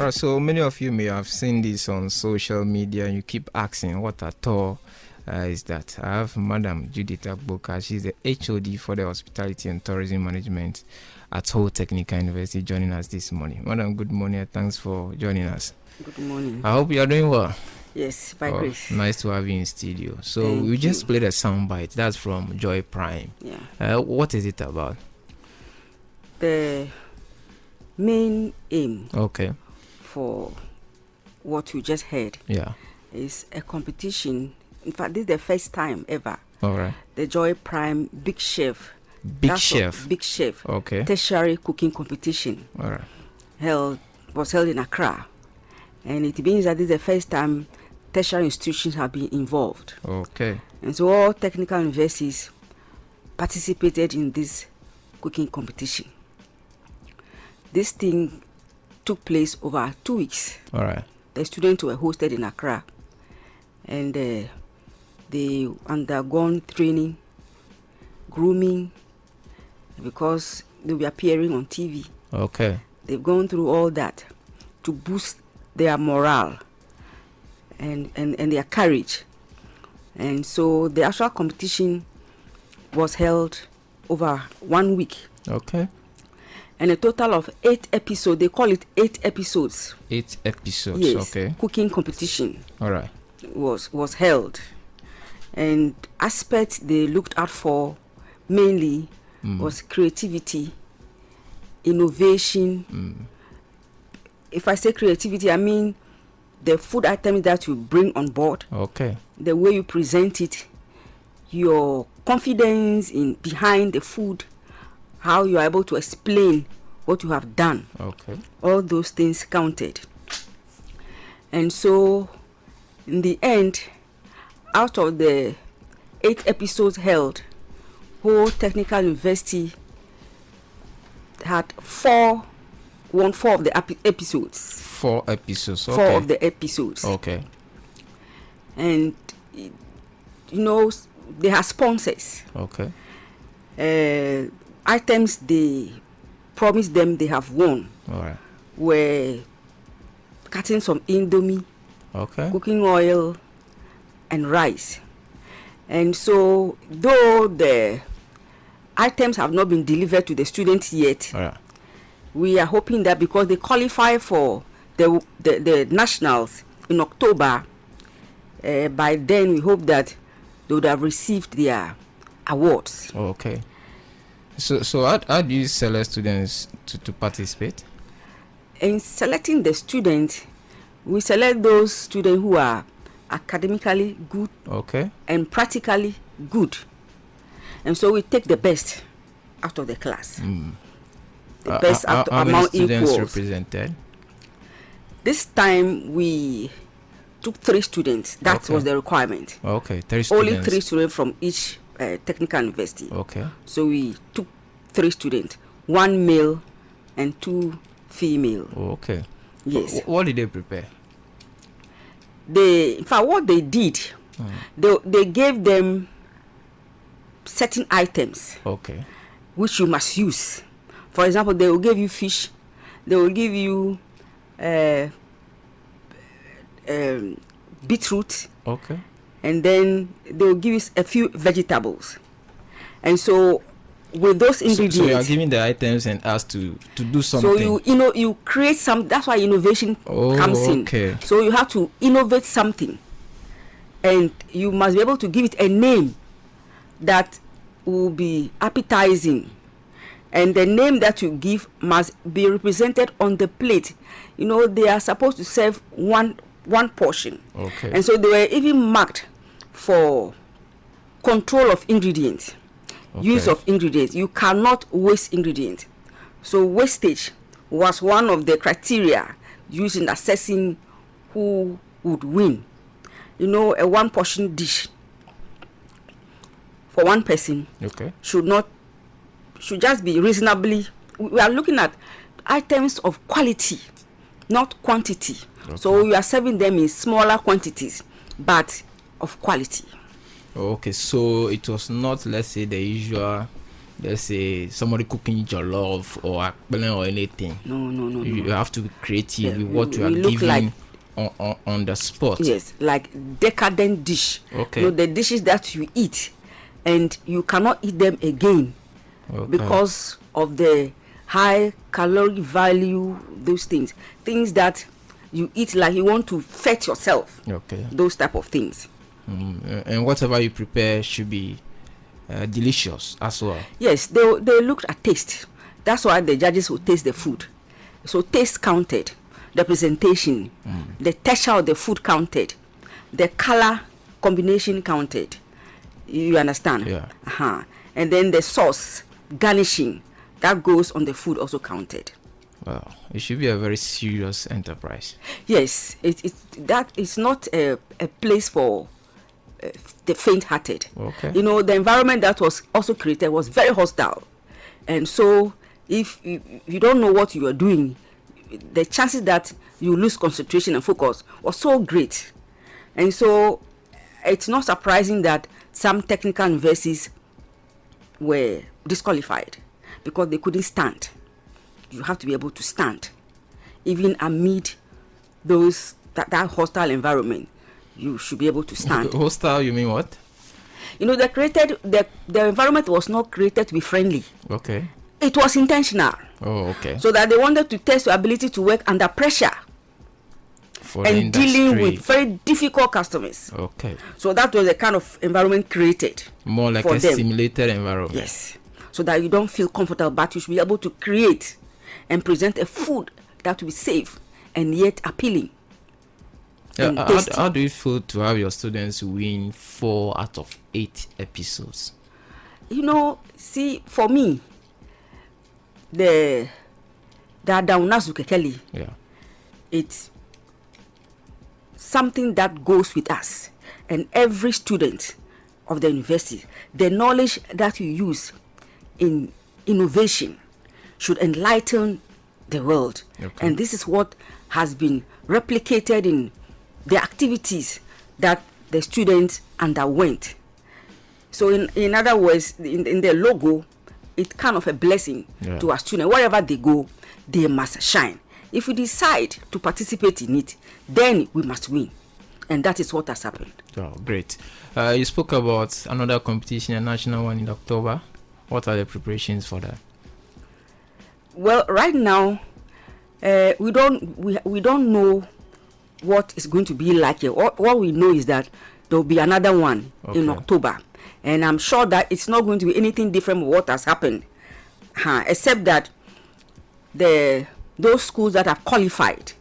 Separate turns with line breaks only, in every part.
All right, so many of you may have seen this on social media and you keep asking what at all is that. I have Madam Judith Agboka. She's the HOD for the Hospitality and Tourism Management at Ho Technical University, joining us this morning. Madam, good morning and thanks for joining us.
Good morning.
I hope you are doing well.
Yes, by grace.
Nice to have you in studio. So
Thank
we just
you.
played a soundbite. That's from Joy Prime.
Yeah.
What is it about?
The main aim for what you just heard is a competition. In fact, this is the first time ever.
All right.
The Joy Prime Big Chef.
Big Chef. Okay.
Tertiary cooking competition.
All right.
Was held in Accra. And it means that this is the first time tertiary institutions have been involved.
Okay.
And so all technical universities participated in this cooking competition. This thing took place over 2 weeks.
All right.
The students were hosted in Accra, and they undergone training, grooming, because they were appearing on TV.
Okay.
They've gone through all that to boost their morale and their courage. And so the actual competition was held over 1 week.
Okay.
And a total of 8 episodes. They call it 8 episodes.
8 episodes.
Yes.
Okay.
Cooking competition.
All right.
Was held, and aspects they looked out for mainly was creativity, innovation. If I say creativity, I mean the food items that you bring on board.
Okay.
The way you present it, your confidence in behind the food, how you are able to explain what you have done.
Okay.
All those things counted. And so, in the end, out of the 8 episodes held, Ho Technical University had won 4 of the episodes.
4 episodes. Okay.
4 of the episodes.
Okay.
And they have sponsors.
Okay.
Items they promised them they have won.
All right.
Were cartons of Indomie, cooking oil, and rice. And so, though the items have not been delivered to the students yet, we are hoping that because they qualify for the nationals in October, by then we hope that they would have received their awards.
Okay. So how do you select students to participate?
In selecting the students, we select those students who are academically good and practically good. And so we take the best out of the class. The best out
how
among
many students
equals.
represented?
This time we took 3 students. That was the requirement.
Okay, 3 students.
Only 3 students from each technical university.
Okay.
So we took 3 students, 1 male and 2 female.
Okay.
Yes.
What did they prepare?
In fact, what they did, they gave them certain items.
Okay.
Which you must use. For example, they will give you fish. They will give you beetroot.
Okay.
And then they will give you a few vegetables. And so, with those ingredients,
so you are giving the items and asked to do something.
So you create some. That's why innovation comes in.
Okay.
So you have to innovate something, and you must be able to give it a name that will be appetizing, and the name that you give must be represented on the plate. They are supposed to serve one portion.
Okay.
And so they were even marked for control of ingredients. Use of ingredients. You cannot waste ingredients. So wastage was one of the criteria used in assessing who would win. A 1 portion dish for 1 person should just be reasonably. We are looking at items of quality, not quantity. So we are serving them in smaller quantities, but of quality.
Okay, so it was not, let's say, the usual let's say somebody cooking jollof or akpele or anything.
No.
You have to be creative with what you are giving on the spot.
Yes, like decadent dish.
Okay.
The dishes that you eat and you cannot eat them again because of the high calorie value, those things that you eat like you want to fet yourself.
Okay.
Those type of things.
And whatever you prepare should be delicious as well.
Yes, they looked at taste. That's why the judges will taste the food. So taste counted, the presentation, the texture of the food counted, the color combination counted. You understand?
Yeah.
And then the sauce, garnishing, that goes on the food also counted.
Wow, it should be a very serious enterprise.
Yes, that is not a place for the faint-hearted.
Okay.
The environment that was also created was very hostile, and so if you don't know what you are doing, the chances that you lose concentration and focus was so great. And so it's not surprising that some technical universities were disqualified because they couldn't stand. You have to be able to stand even amid those that hostile environment. You should be able to stand.
Hostile, you mean what?
The environment was not created to be friendly.
Okay.
It was intentional.
Oh, okay.
So that they wanted to test your ability to work under pressure and dealing with very difficult customers.
Okay.
So that was the kind of environment created.
More like a simulated environment.
Yes. So that you don't feel comfortable, but you should be able to create and present a food that will be safe and yet appealing.
How do you feel to have your students win 4 out of 8 episodes?
See, for me, the Adaunazu Kekeli, it's something that goes with us. And every student of the university, the knowledge that you use in innovation should enlighten the world. Okay. And this is what has been replicated in the activities that the students underwent. So in other words, in the logo, it's kind of a blessing to our students. Wherever they go, they must shine. If we decide to participate in it, then we must win. And that is what has happened.
Oh, great. You spoke about another competition, a national one in October. What are the preparations for that?
Well, right now, we don't know what is going to be like here. What we know is that there will be another one in October. And I'm sure that it's not going to be anything different from what has happened. Except that those schools that have qualified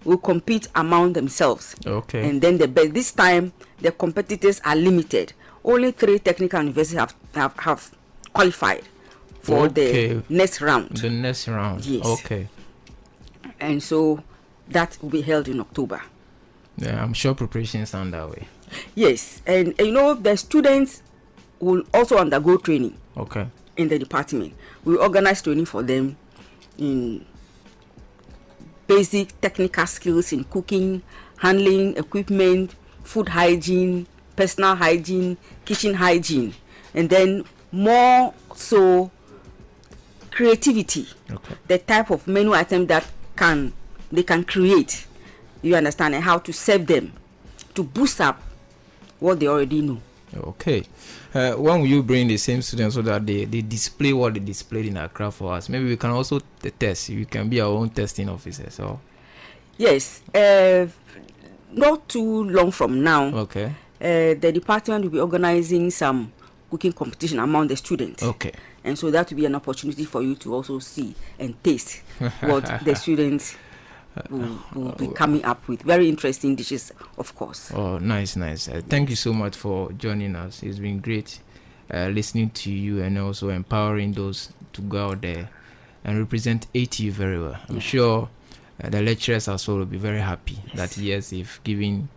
will compete among themselves.
Okay.
And then this time, the competitors are limited. Only 3 technical universities have qualified for the next round.
The next round.
Yes.
Okay.
And so that will be held in October.
Yeah, I'm sure preparations are underway.
Yes, and the students will also undergo training.
Okay.
In the department, we organize training for them in basic technical skills in cooking, handling equipment, food hygiene, personal hygiene, kitchen hygiene, and then more so creativity. Okay. The type of menu item that they can create, you understand, and how to serve them to boost up what they already know.
Okay. When will you bring the same students so that they display what they displayed in Accra for us? Maybe we can also test. You can be our own testing officers. So.
Yes. Not too long from now.
Okay.
The department will be organizing some cooking competition among the students.
Okay.
And so that will be an opportunity for you to also see and taste what the students will be coming up with. Very interesting dishes, of course.
Oh, nice. Thank you so much for joining us. It's been great listening to you and also empowering those to go out there and represent ATU very well. I'm sure the lecturers as well will be very happy that yes, they've given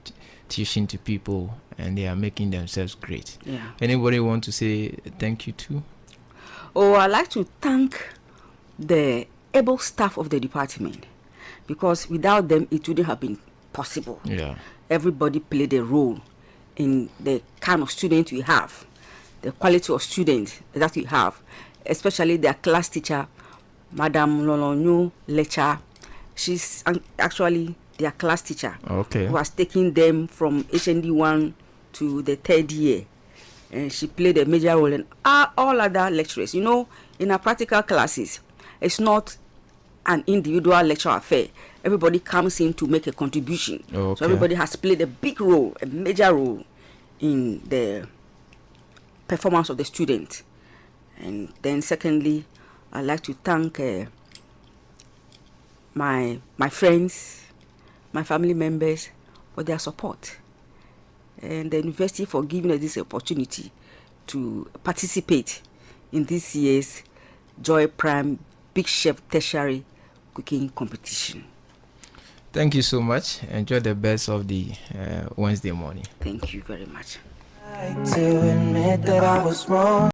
tuition to people and they are making themselves great.
Yeah.
Anybody want to say thank you to?
Oh, I'd like to thank the able staff of the department, because without them it wouldn't have been possible.
Yeah.
Everybody played a role in the kind of student we have, the quality of students that we have, especially their class teacher, Madam Lolonyo Lecha. She's actually their class teacher, who has taken them from HND 1 to the 3rd year. And she played a major role in all other lecturers. You know, in our practical classes, it's not an individual lecture affair. Everybody comes in to make a contribution. So everybody has played a big role, a major role in the performance of the student. And then secondly, I'd like to thank my friends, my family members for their support, and the university for giving us this opportunity to participate in this year's Joy Prime Big Chef Tertiary Cooking Competition.
Thank you so much. Enjoy the best of the Wednesday morning.
Thank you very much.
To admit that I was wrong.